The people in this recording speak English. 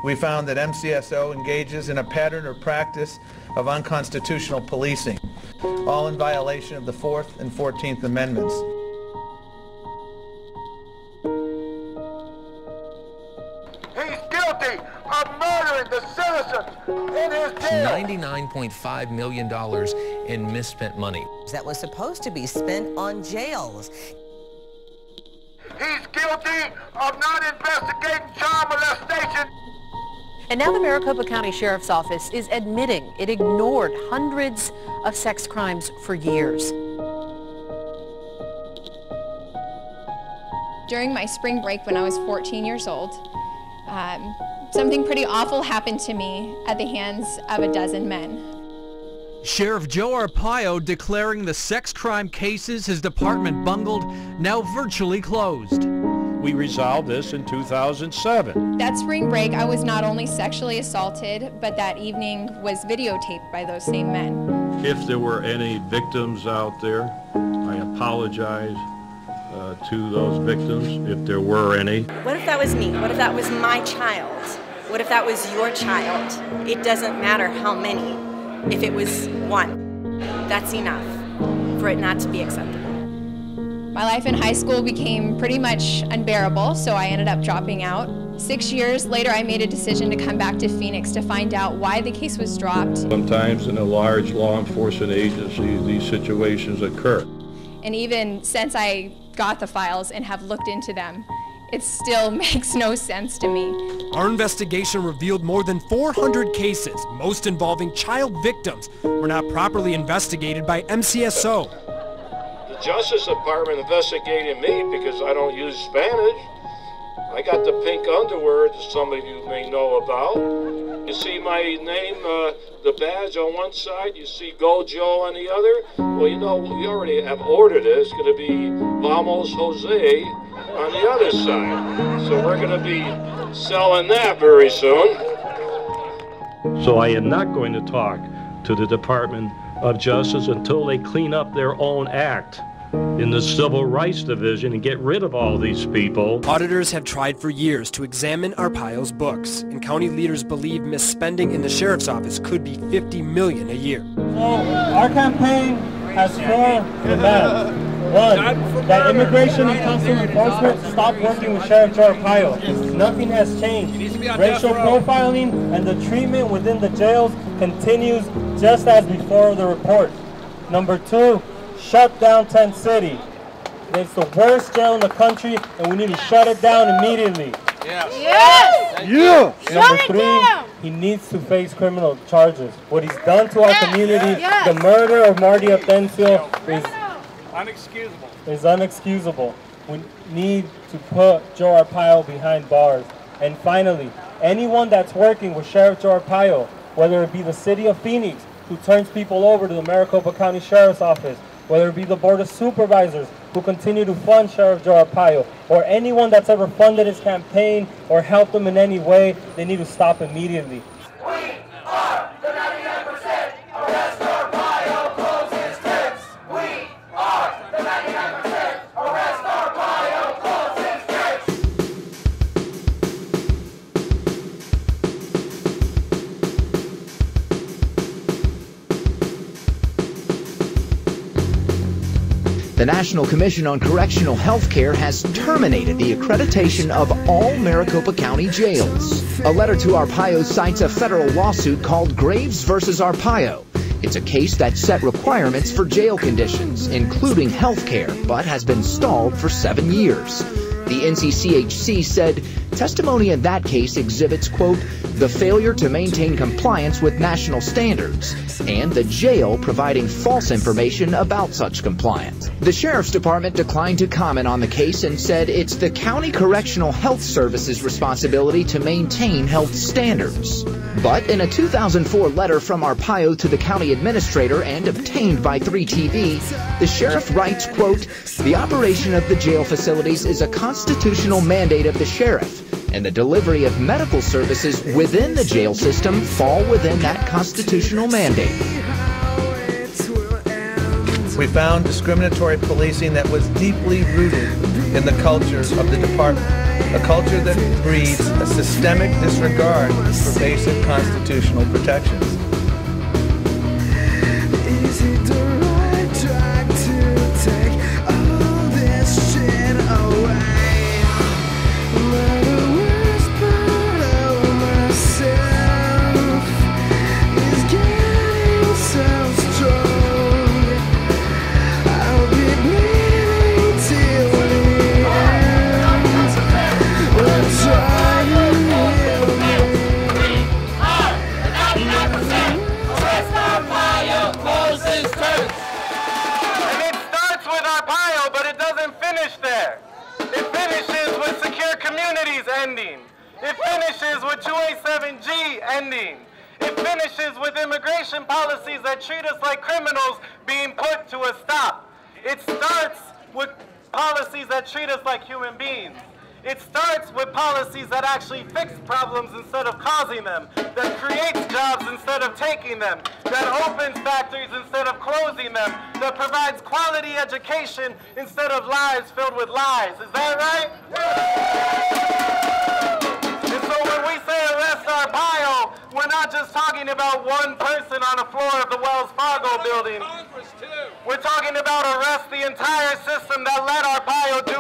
We found that MCSO engages in a pattern or practice of unconstitutional policing, all in violation of the 4th and 14th Amendments. He's guilty of murdering the citizens in his jail. $99.5 million in misspent money. That was supposed to be spent on jails. He's guilty of not investigating child molestation. And now the Maricopa County Sheriff's Office is admitting it ignored hundreds of sex crimes for years. During my spring break when I was 14 years old, something pretty awful happened to me at the hands of a dozen men. Sheriff Joe Arpaio declaring the sex crime cases his department bungled now virtually closed. We resolved this in 2007. That spring break, I was not only sexually assaulted, but that evening was videotaped by those same men. If there were any victims out there, I apologize to those victims, if there were any. What if that was me? What if that was my child? What if that was your child? It doesn't matter how many. If it was one, that's enough for it not to be acceptable. My life in high school became pretty much unbearable, so I ended up dropping out. 6 years later, I made a decision to come back to Phoenix to find out why the case was dropped. Sometimes in a large law enforcement agency, these situations occur. And even since I got the files and have looked into them, it still makes no sense to me. Our investigation revealed more than 400 cases, most involving child victims, were not properly investigated by MCSO. The Justice Department investigated me because I don't use Spanish. I got the pink underwear that some of you may know about. You see my name, the badge on one side, you see Go Joe on the other. Well, you know, we already have ordered it. It's going to be Vamos Jose on the other side. So we're going to be selling that very soon. So I am not going to talk to the Department of Justice until they clean up their own act in the Civil Rights Division and get rid of all these people. Auditors have tried for years to examine Arpaio's books, and county leaders believe misspending in the sheriff's office could be $50 million a year. So our campaign has 4 demands. 1, that immigration and customs enforcement stop working with Sheriff Joe Arpaio. Nothing has changed. Racial profiling and the treatment within the jails continues just as before the report. Number 2, shut down Tent City. It's the worst jail in the country, and we need to shut it down immediately. Yes! Yeah! Number 3, he needs to face criminal charges. What he's done to our community, the murder of Marty Atencio, is unexcusable. We need to put Joe Arpaio behind bars. And finally, anyone that's working with Sheriff Joe Arpaio, whether it be the city of Phoenix, who turns people over to the Maricopa County Sheriff's Office, whether it be the Board of Supervisors, who continue to fund Sheriff Joe Arpaio, or anyone that's ever funded his campaign or helped him in any way, they need to stop immediately. We are the 99%. Arrest Arpaio, close his tips. We are the 99%. Arrest Arpaio, close his tips. The National Commission on Correctional Health Care has terminated the accreditation of all Maricopa County jails. A letter to Arpaio cites a federal lawsuit called Graves versus Arpaio. It's a case that set requirements for jail conditions, including health care, but has been stalled for 7 years. The NCCHC said testimony in that case exhibits, quote, the failure to maintain compliance with national standards, and the jail providing false information about such compliance. The Sheriff's Department declined to comment on the case and said it's the County Correctional Health Service's responsibility to maintain health standards. But in a 2004 letter from Arpaio to the county administrator and obtained by 3TV, the sheriff writes, quote, the operation of the jail facilities is a constitutional mandate of the sheriff, and the delivery of medical services within the jail system fall within that constitutional mandate. We found discriminatory policing that was deeply rooted in the culture of the department. a culture that breeds a systemic disregard for basic constitutional protections. Is it the right track to take all this shit away? But the worst part of myself is getting so strong. I'll be bleeding till the end. But try to heal me. We are the 99%. Arrest Arpaio, close his church. And it starts with Arpaio, but it doesn't finish there. It finishes with secure communities ending. It finishes with 287G ending. It finishes with immigration policies that treat us like criminals being put to a stop. It starts with policies that treat us like human beings. It starts with policies that actually fix problems instead of causing them, that creates jobs instead of taking them, that opens factories instead of closing them, that provides quality education instead of lives filled with lies. Is that right? And so when we say arrest Arpaio, we're not just talking about one person on the floor of the Wells Fargo building. We're talking about arrest the entire system that let Arpaio do